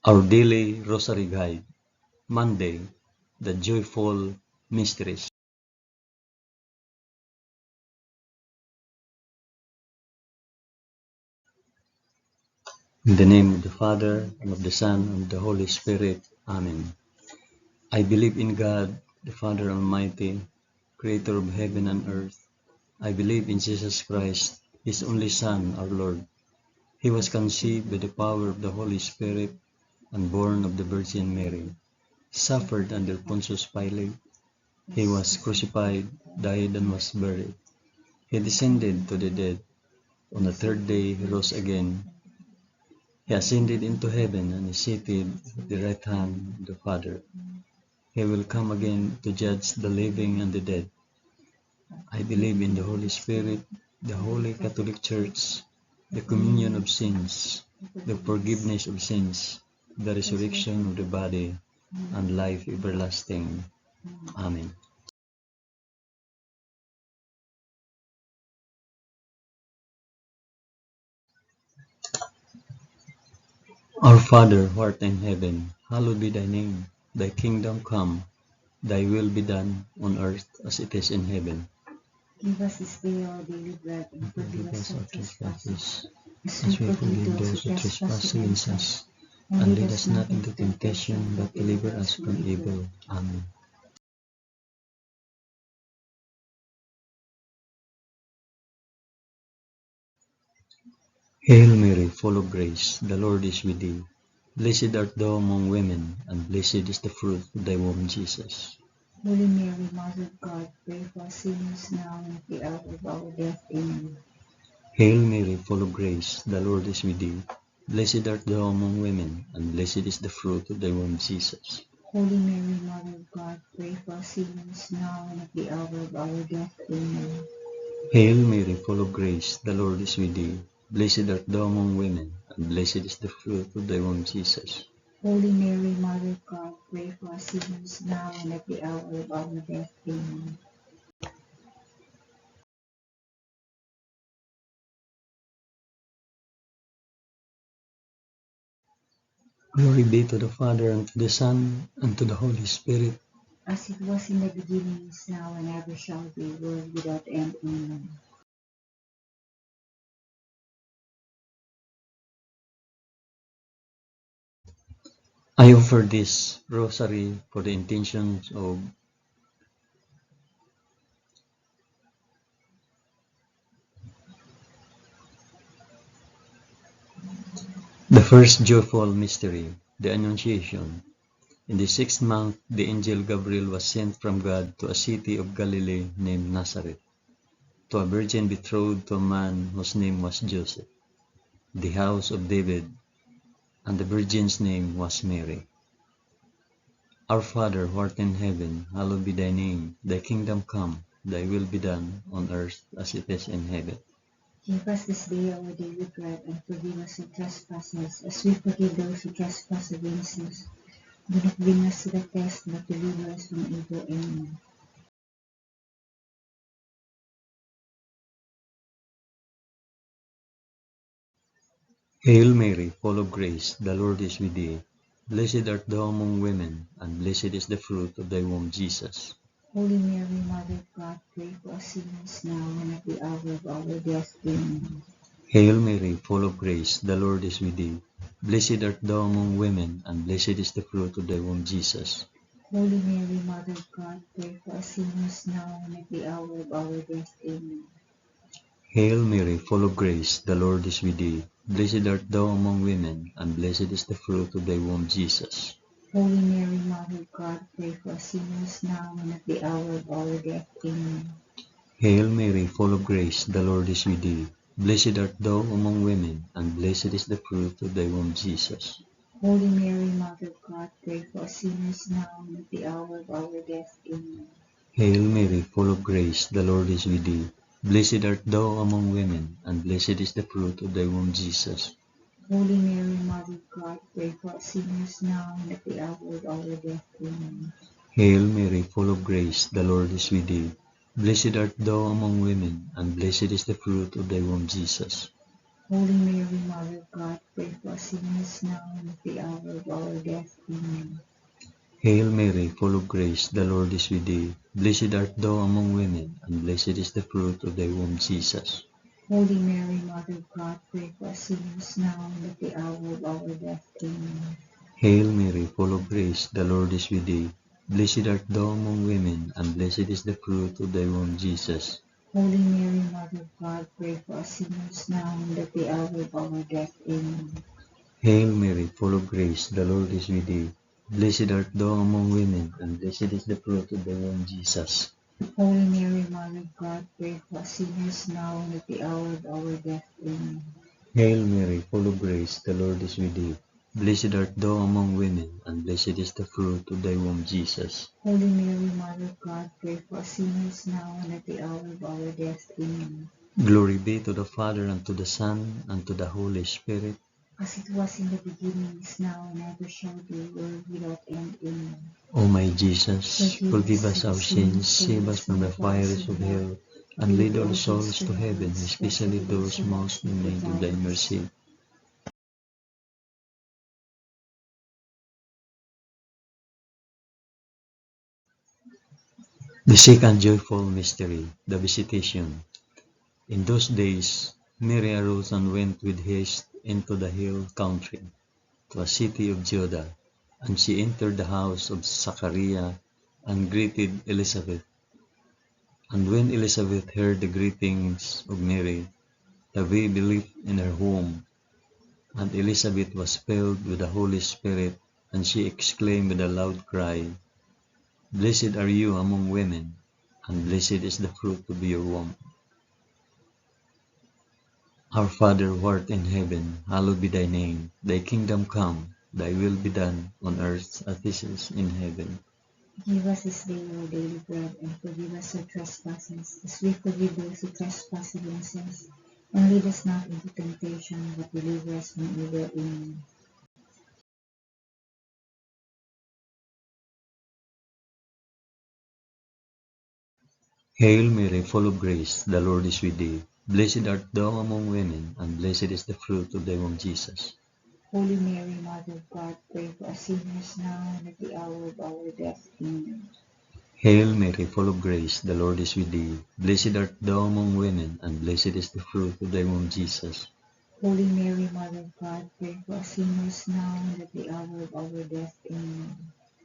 Our daily Rosary Guide, Monday, the Joyful Mysteries. In the name of the Father, and of the Son, and of the Holy Spirit. Amen. I believe in God, the Father Almighty, Creator of heaven and earth. I believe in Jesus Christ, His only Son, our Lord. He was conceived by the power of the Holy Spirit and born of the Virgin Mary. Suffered under Pontius Pilate. He was crucified, died, and was buried. He descended to the dead. On the third day he rose again. He ascended into heaven and is seated at the right hand of the Father. He will come again to judge the living and the dead. I believe in the Holy Spirit, the Holy Catholic Church, the communion of sins, the forgiveness of sins, the resurrection of the body, and life everlasting. Amen. Our Father, who art in heaven, hallowed be thy name. Thy kingdom come, thy will be done on earth as it is in heaven. Give us this day our daily bread, and forgive us our trespasses, as we we forgive forgive those those who who trespass trespass against against us. us. And lead us not into temptation, but deliver us from evil. Amen. Hail Mary, full of grace, the Lord is with thee. Blessed art thou among women, and blessed is the fruit of thy womb, Jesus. Holy Mary, Mother of God, pray for us sinners now and at the hour of our death. Amen. Hail Mary, full of grace, the Lord is with thee. Blessed art thou among women, and blessed is the fruit of thy womb, Jesus. Holy Mary, Mother of God, pray for us sinners now and at the hour of our death. Amen. Hail Mary, full of grace, the Lord is with thee. Blessed art thou among women, and blessed is the fruit of thy womb, Jesus. Holy Mary, Mother of God, pray for us sinners now and at the hour of our death. Amen. Glory be to the Father, and to the Son, and to the Holy Spirit. As it was in the beginning, is now, and ever shall be, world without end. Amen. I offer this rosary for the intentions of the first joyful mystery, the Annunciation. In the 6th month, the angel Gabriel was sent from God to a city of Galilee named Nazareth, to a virgin betrothed to a man whose name was Joseph, the house of David, and the virgin's name was Mary. Our Father, who art in heaven, hallowed be thy name. Thy kingdom come, thy will be done, on earth as it is in heaven. Give us this day our daily bread, and forgive us our trespasses, as we forgive those who trespass against us. Do not bring us to the test, but deliver us from evil. Amen. Hail Mary, full of grace, the Lord is with thee. Blessed art thou among women, and blessed is the fruit of thy womb, Jesus. Holy Mary, Mother of God, pray for us sinners now and at the hour of our death. Amen. Hail Mary, full of grace, the Lord is with thee. Blessed art thou among women, and blessed is the fruit of thy womb, Jesus. Holy Mary, Mother of God, pray for us sinners now and at the hour of our death. Amen. Hail Mary, full of grace, the Lord is with thee. Blessed art thou among women, and blessed is the fruit of thy womb, Jesus. Holy Mary, Mother of God, pray for us sinners now and at the hour of our death. Amen. Hail Mary, full of grace, the Lord is with thee. Blessed art thou among women, and blessed is the fruit of thy womb, Jesus. Holy Mary, Mother of God, pray for us sinners now and at the hour of our death. Amen. Hail Mary, full of grace, the Lord is with thee. Blessed art thou among women, and blessed is the fruit of thy womb, Jesus. Holy Mary, Mother of God, pray for us sinners now and at the hour of our death. Amen. Hail Mary, full of grace, the Lord is with thee. Blessed art thou among women, and blessed is the fruit of thy womb, Jesus. Holy Mary, Mother of God, pray for us sinners now and at the hour of our death. Amen. Hail Mary, full of grace, the Lord is with thee. Blessed art thou among women, and blessed is the fruit of thy womb, Jesus. Holy Mary, Mother of God, pray for us sinners now and at the hour of our death. Amen. Hail Mary, full of grace, the Lord is with thee. Blessed art thou among women, and blessed is the fruit of thy womb, Jesus. Holy Mary, Mother of God, pray for us sinners now and at the hour of our death. Amen. Hail Mary, full of grace, the Lord is with thee. Blessed art thou among women, and blessed is the fruit of thy womb, Jesus. Holy Mary, Mother of God, pray for us sinners now and at the hour of our death. Amen. Hail Mary, full of grace, the Lord is with thee. Blessed art thou among women, and blessed is the fruit of thy womb, Jesus. Holy Mary, Mother of God, pray for us sinners now and at the hour of our death. Amen. Glory be to the Father, and to the Son, and to the Holy Spirit. As it was in the beginning, is now, and ever shall be, world without end. Amen. O my Jesus, forgive us our sins, save us from the fires of hell, and lead all souls to heaven, especially those most in need of thy mercy. The second joyful mystery, the Visitation. In those days, Mary arose and went with haste into the hill country, to a city of Judah, and she entered the house of Zachariah and greeted Elizabeth. And when Elizabeth heard the greetings of Mary, the baby leaped in her womb, and Elizabeth was filled with the Holy Spirit, and she exclaimed with a loud cry, Blessed are you among women, and blessed is the fruit of your womb. Our Father who art in heaven, hallowed be thy name. Thy kingdom come, thy will be done, on earth as it is in heaven. Give us this day our daily bread, and forgive us our trespasses, as we forgive those who trespass against us. And lead us not into temptation, but deliver us from evil. Amen. Hail Mary, full of grace, the Lord is with thee. Blessed art thou among women, and blessed is the fruit of thy womb, Jesus. Holy Mary, Mother of God, pray for us sinners now and at the hour of our death. Amen. Hail Mary, full of grace, the Lord is with thee. Blessed art thou among women, and blessed is the fruit of thy womb, Jesus. Holy Mary, Mother of God, pray for us sinners now and at the hour of our death. Amen.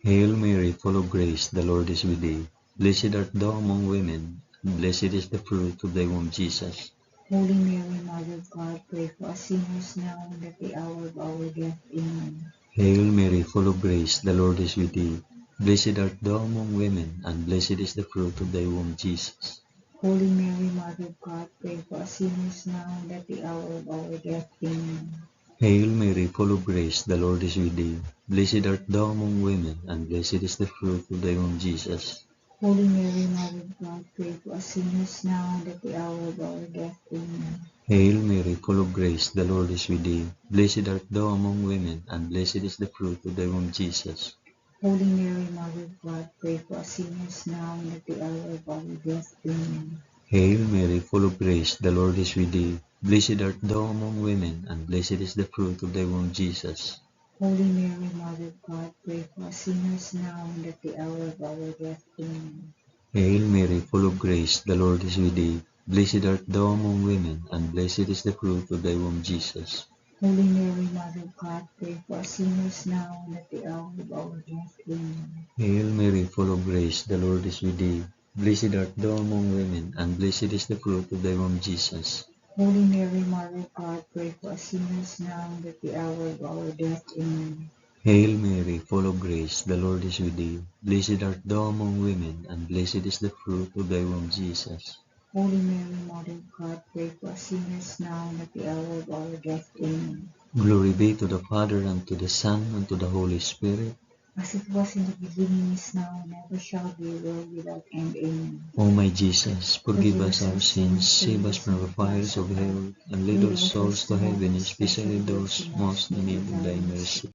Hail Mary, full of grace, the Lord is with thee. Blessed art thou among women, and blessed is the fruit of thy womb, Jesus. Holy Mary, Mother of God, pray for us sinners now and at the hour of our death. Amen. Hail Mary, full of grace, the Lord is with thee. Blessed art thou among women, and blessed is the fruit of thy womb, Jesus. Holy Mary, Mother of God, pray for us sinners now and at the hour of our death. Amen. Hail Mary, full of grace, the Lord is with thee. Blessed art thou among women, and blessed is the fruit of thy womb, Jesus. Holy Mary, Mother of God, pray for us sinners now and at the hour of our death. Amen. Hail Mary, full of grace, the Lord is with thee. Blessed art thou among women, and blessed is the fruit of thy womb, Jesus. Holy Mary, Mother of God, pray for us sinners now and at the hour of our death. Amen. Hail Mary, full of grace, the Lord is with thee. Blessed art thou among women, and blessed is the fruit of thy womb, Jesus. Holy Mary, Mother of God, pray for us sinners now and at the hour of our death. Amen. Hail Mary, full of grace, the Lord is with thee. Blessed art thou among women, and blessed is the fruit of thy womb, Jesus. Holy Mary, Mother of God, pray for us sinners now and at the hour of our death. Amen. Hail Mary, full of grace, the Lord is with thee. Blessed art thou among women, and blessed is the fruit of thy womb, Jesus. Holy Mary, Mother of God, pray for us sinners now and at the hour of our death. Amen. Hail Mary, full of grace, the Lord is with thee. Blessed art thou among women, and blessed is the fruit of thy womb, Jesus. Holy Mary, Mother of God, pray for us sinners now and at the hour of our death. Amen. Glory be to the Father, and to the Son, and to the Holy Spirit. As it was in the beginning, is now, and ever shall be, world without end. Amen. O my Jesus, forgive us our sins, save us from the fires of hell, and lead all souls to heaven, especially those most in need of thy mercy.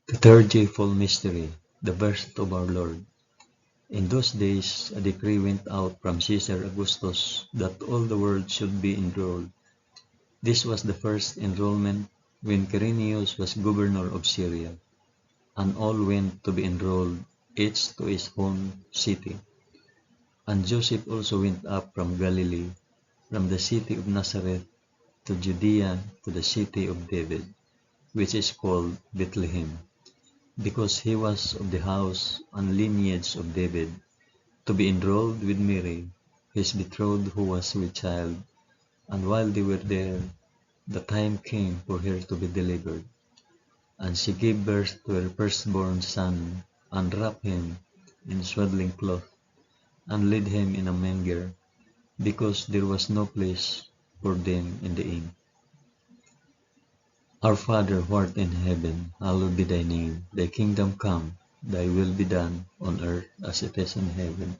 The third joyful mystery, the birth of our Lord. In those days, a decree went out from Caesar Augustus that all the world should be enrolled. This was the first enrollment when Quirinius was governor of Syria, and all went to be enrolled, each to his own city. And Joseph also went up from Galilee, from the city of Nazareth to Judea, to the city of David, which is called Bethlehem, because he was of the house and lineage of David, to be enrolled with Mary, his betrothed, who was with child. And while they were there, the time came for her to be delivered. And she gave birth to her firstborn son, and wrapped him in swaddling cloth, and laid him in a manger, because there was no place for them in the inn. Our Father who art in heaven, hallowed be thy name. Thy kingdom come, thy will be done, on earth as it is in heaven.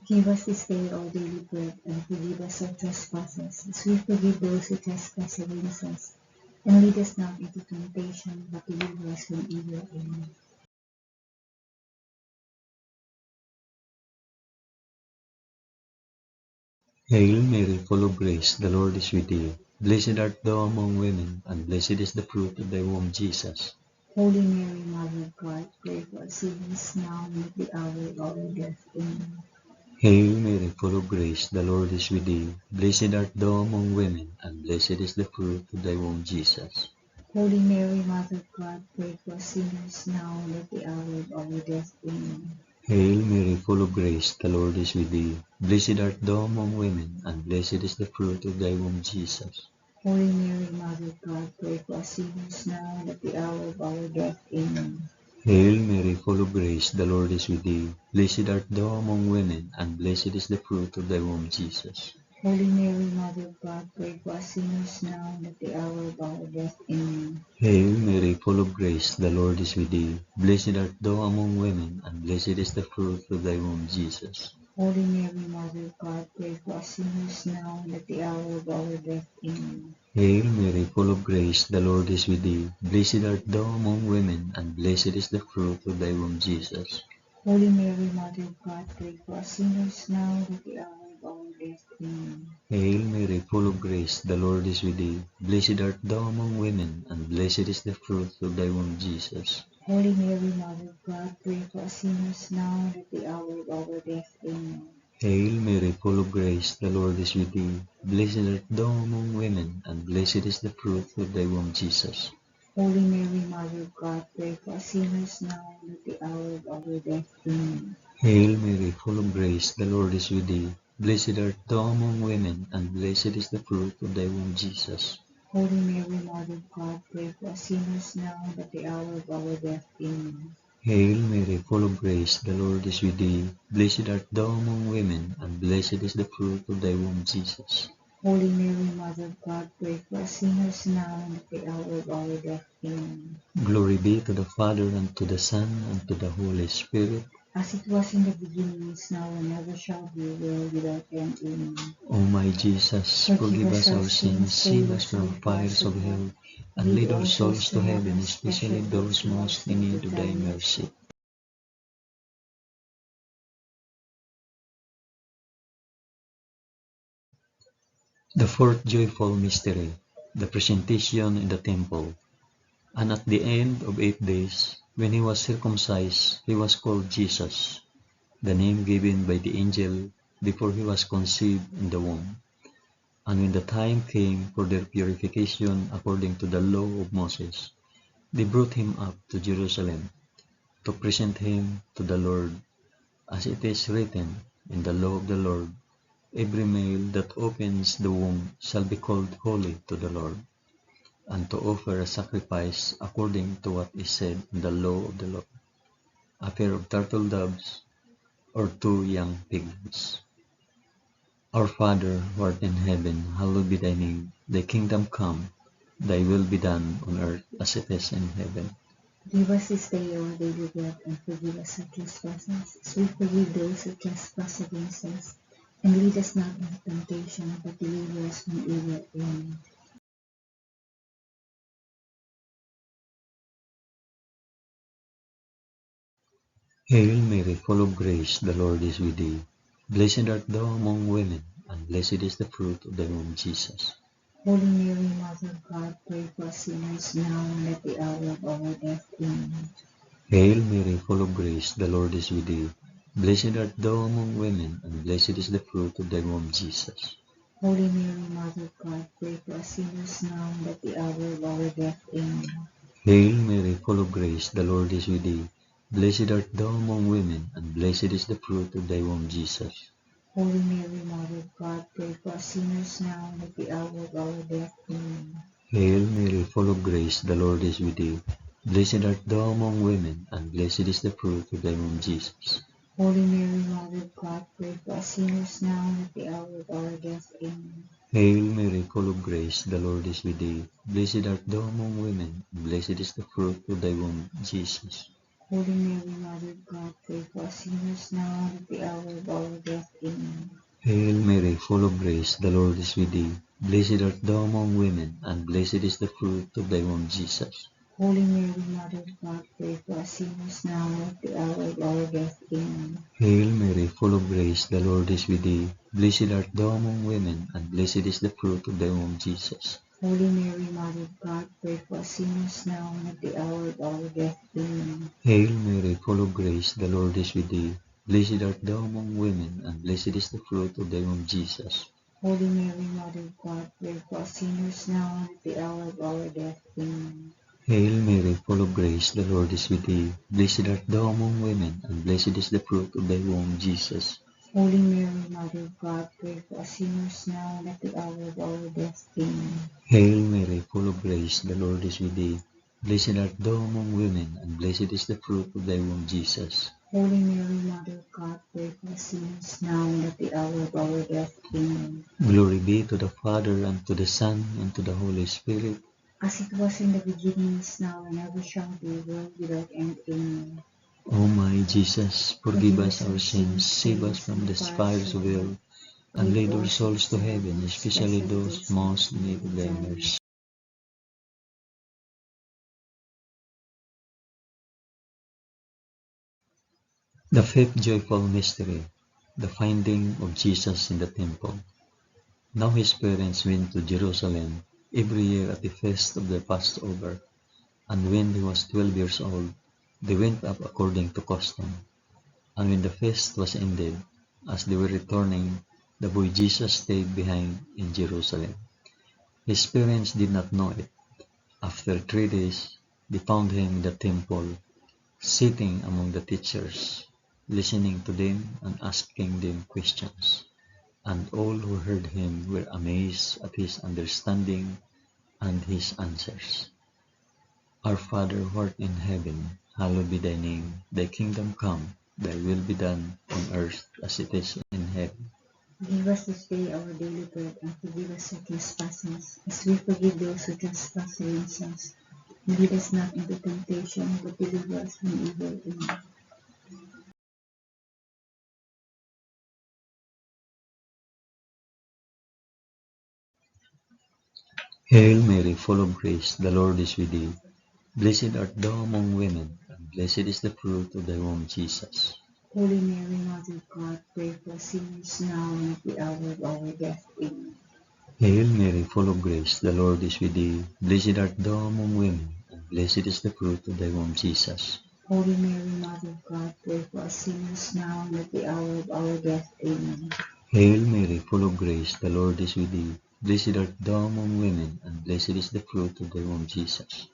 Give us this day our daily bread, and forgive us our trespasses, as we forgive those who trespass against us. And lead us not into temptation, but deliver us from evil. Amen. Hail Mary, full of grace, the Lord is with thee. Blessed art thou among women, and blessed is the fruit of thy womb, Jesus. Holy Mary, Mother of God, pray for us sinners now and at the hour of our death. Amen. Hail Mary, full of grace, the Lord is with thee. Blessed art thou among women, and blessed is the fruit of thy womb, Jesus. Holy Mary, Mother of God, pray for us sinners now and at the hour of our death. Amen. Hail Mary, full of grace, the Lord is with thee. Blessed art thou among women, and blessed is the fruit of thy womb, Jesus. Holy Mary, Mother of God, pray for us sinners now and at the hour of our death. Amen. Hail Mary, full of grace, the Lord is with thee. Blessed art thou among women, and blessed is the fruit of thy womb, Jesus. Holy Mary, Mother of God, pray for us sinners now and at the hour of our death. Amen. Hail Mary, full of grace, the Lord is with thee. Blessed art thou among women, and blessed is the fruit of thy womb, Jesus. Holy Mary, Mother of God, pray for us sinners now and at the hour of our death. Amen. Hail Mary, full of grace, the Lord is with thee. Blessed art thou among women, and blessed is the fruit of thy womb, Jesus. Holy Mary, Mother of God, pray for us sinners now and at the hour of our death. Amen. Hail Mary, full of grace, the Lord is with thee. Blessed art thou among women, and blessed is the fruit of thy womb, Jesus. Holy Mary, Mother of God, pray for us sinners now and at the hour of our death. Amen. Hail Mary, full of grace, the Lord is with thee. Blessed art thou among women, and blessed is the fruit of thy womb, Jesus. Holy Mary, Mother of God, pray for us sinners now and at the hour of our death. Amen. Hail Mary, full of grace, the Lord is with thee. Blessed art thou among women, and blessed is the fruit of thy womb, Jesus. Holy Mary, Mother of God, pray for us sinners now and at the hour of our death. Amen. Hail Mary, full of grace, the Lord is with thee. Blessed art thou among women, and blessed is the fruit of thy womb, Jesus. Holy Mary, Mother of God, pray for us sinners now and at the hour of our death. Amen. Glory be to the Father, and to the Son, and to the Holy Spirit. As it was in the beginning, is now, and ever shall be, world without end. Amen. O my Jesus, forgive us our sins, save us from the fires of hell, and lead all souls to heaven, especially those most in need of thy mercy. The fourth joyful mystery, the presentation in the temple. And at the end of 8 days, when he was circumcised, he was called Jesus, the name given by the angel before he was conceived in the womb. And when the time came for their purification according to the law of Moses, they brought him up to Jerusalem to present him to the Lord, as it is written in the law of the Lord, every male that opens the womb shall be called holy to the Lord, and to offer a sacrifice according to what is said in the law of the Lord, a pair of turtle doves or 2 young piglets. Our Father, who art in heaven, hallowed be thy name. Thy kingdom come, thy will be done on earth as it is in heaven. Give us this day our daily bread, and forgive us our trespasses, as we forgive those who trespass against us. And lead us not into temptation, but deliver us from evil. Amen. Hail Mary, full of grace, the Lord is with thee. Blessed art thou among women, and blessed is the fruit of thy womb, Jesus. Holy Mary, Mother of God, pray for us sinners now and at the hour of our death. Amen. Hail Mary, full of grace, the Lord is with thee. Blessed art thou among women, and blessed is the fruit of thy womb, Jesus. Holy Mary, Mother of God, pray for us sinners now and at the hour of our death. Amen. Hail Mary, full of grace, the Lord is with thee. Blessed art thou among women, and blessed is the fruit of thy womb, Jesus. Holy Mary, Mother of God, pray for us sinners now and at the hour of our death. Amen. Hail Mary, full of grace, the Lord is with thee. Blessed art thou among women, and blessed is the fruit of thy womb, Jesus. Holy Mary, Mother of God, pray for us sinners now and at the hour of our death. Amen. Hail Mary, full of grace, the Lord is with thee. Blessed art thou among women, and blessed is the fruit of thy womb, Jesus. Holy Mary, Mother of God, pray for us sinners now and at the hour of our death. Amen. Hail Mary, full of grace, the Lord is with thee. Blessed art thou among women, and blessed is the fruit of thy womb, Jesus. Holy Mary, Mother of God, pray for us sinners now and at the hour of our death. Amen. Hail Mary, full of grace, the Lord is with thee. Blessed art thou among women, and blessed is the fruit of thy womb, Jesus. Holy Mary, Mother of God, pray for us sinners now and at the hour of our death. Amen. Hail Mary, full of grace, the Lord is with thee. Blessed art thou among women, and blessed is the fruit of thy womb, Jesus. Holy Mary, Mother of God, pray for us sinners now and at the hour of our death. Amen. Hail Mary, full of grace, the Lord is with thee. Blessed art thou among women, and blessed is the fruit of thy womb, Jesus. Holy Mary, Mother of God, pray for us sinners now and at the hour of our death. Amen. Hail Mary, full of grace, the Lord is with thee. Blessed art thou among women, and blessed is the fruit of thy womb, Jesus. Holy Mary, Mother of God, pray for us sinners now and at the hour of our death. Amen. Glory be to the Father, and to the Son, and to the Holy Spirit. As it was in the beginning, is now, and ever shall be, world without end. Amen. O my Jesus, forgive us our sins, save us from the fires of hell, and lead our souls to heaven, especially those most in need of thy mercy. The fifth joyful mystery, the finding of Jesus in the temple. Now his parents went to Jerusalem every year at the feast of the Passover, and when he was 12 years old, they went up according to custom. And when the feast was ended, as they were returning, the boy Jesus stayed behind in Jerusalem. His parents did not know it. After 3 days, they found him in the temple, sitting among the teachers, listening to them and asking them questions. And all who heard him were amazed at his understanding and his answers. Our Father who art in heaven, hallowed be thy name. Thy kingdom come, thy will be done on earth as it is in heaven. Give us this day our daily bread, and forgive us our trespasses, as we forgive those who trespass against us. And lead us not into temptation, but deliver us from evil. Amen. Hail Mary, full of grace, the Lord is with thee. Blessed art thou among women, and blessed is the fruit of thy womb, Jesus. Holy Mary, Mother of God, pray for us sinners now and at the hour of our death. Amen. Hail Mary, full of grace, the Lord is with thee. Blessed art thou among women, and blessed is the fruit of thy womb, Jesus. Holy Mary, Mother of God, pray for us sinners now and at the hour of our death. Amen. Hail Mary, full of grace, the Lord is with thee. Blessed art thou among women, and blessed is the fruit of thy womb, Jesus.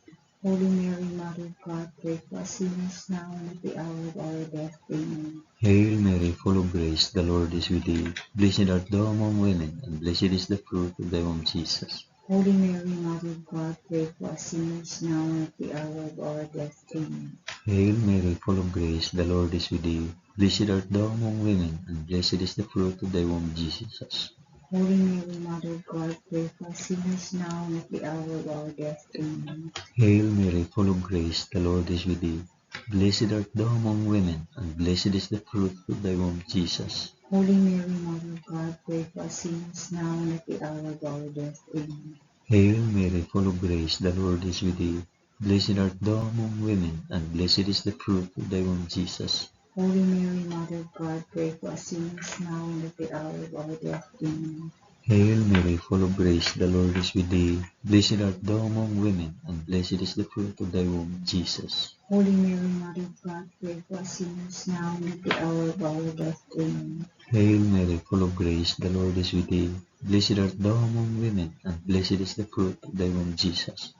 Holy Mary, Mother of God, pray for us sinners now and at the hour of our death. Amen. Hail Mary, full of grace, the Lord is with thee. Blessed art thou among women, and blessed is the fruit of thy womb, Jesus. Holy Mary, Mother of God, pray for us sinners now and at the hour of our death. Amen. Hail Mary, full of grace, the Lord is with thee. Blessed art thou among women, and blessed is the fruit of thy womb, Jesus. Holy Mary, Mother of God, pray for us sinners now and at the hour of our death. Amen. Hail Mary, full of grace, the Lord is with thee. Blessed art thou among women, and blessed is the fruit of thy womb, Jesus. Holy Mary, Mother of God, pray for us sinners now and at the hour of our death. Amen. Hail Mary, full of grace, the Lord is with thee. Blessed art thou among women, and blessed is the fruit of thy womb, Jesus. Holy Mary, Mother of God, pray for us sinners now and at the hour of our death. Amen. Hail Mary, full of grace, the Lord is with thee. Blessed art thou among women, and blessed is the fruit of thy womb, Jesus. Holy Mary, Mother of God, pray for us sinners now and at the hour of our death. Amen. Hail Mary, full of grace, the Lord is with thee. Blessed art thou among women, and blessed is the fruit of thy womb, Jesus.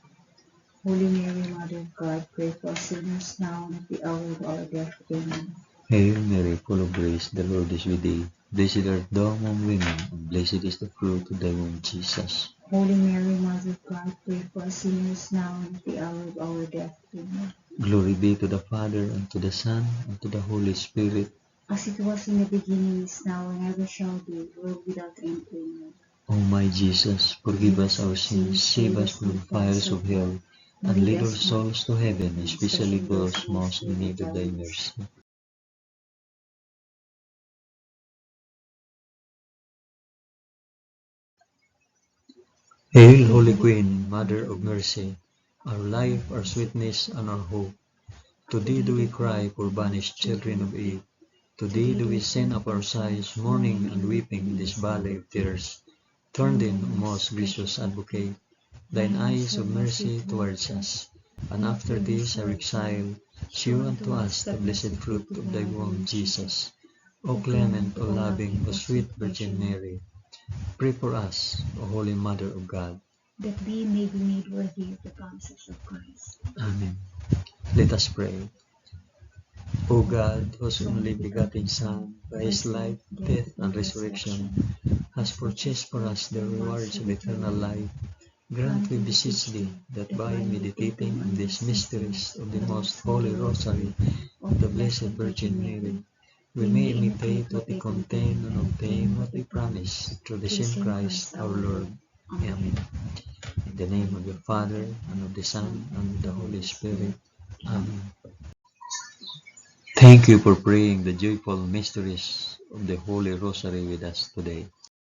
Holy Mary, Mother of God, pray for us sinners now and at the hour of our death. Amen. Hail Mary, full of grace, the Lord is with thee. Blessed art thou among women, and blessed is the fruit of thy womb, Jesus. Holy Mary, Mother of God, pray for us sinners now and at the hour of our death. Amen. Glory be to the Father, and to the Son, and to the Holy Spirit. As it was in the beginning, is now, and ever shall be, world without end. Amen. O my Jesus, forgive us our sins, save us from the fires of hell, and lead all souls to heaven, especially those most in need of thy mercy. Hail, Holy Queen, Mother of Mercy, our life, our sweetness, and our hope. To thee do we cry, poor banished children of Eve. To thee do we send up our sighs, mourning and weeping in this valley of tears. Turn then, O most gracious Advocate, thine eyes of mercy towards us, and after this our exile, shew unto us the blessed fruit of thy womb, Jesus. O clement, O loving, O sweet Virgin Mary, pray for us, O Holy Mother of God. that we may be made worthy of the promises of Christ. Amen. Let us pray. O God, whose only begotten Son, by his life, death, and resurrection, has purchased for us the rewards of eternal life, grant, we beseech thee, that by meditating on these mysteries of the most holy Rosary of the Blessed Virgin Mary, we may imitate what they contain and obtain what they promise, through the same Christ our Lord. Amen. In the name of the Father, and of the Son, and of the Holy Spirit. Amen. Thank you for praying the joyful mysteries of the Holy Rosary with us today.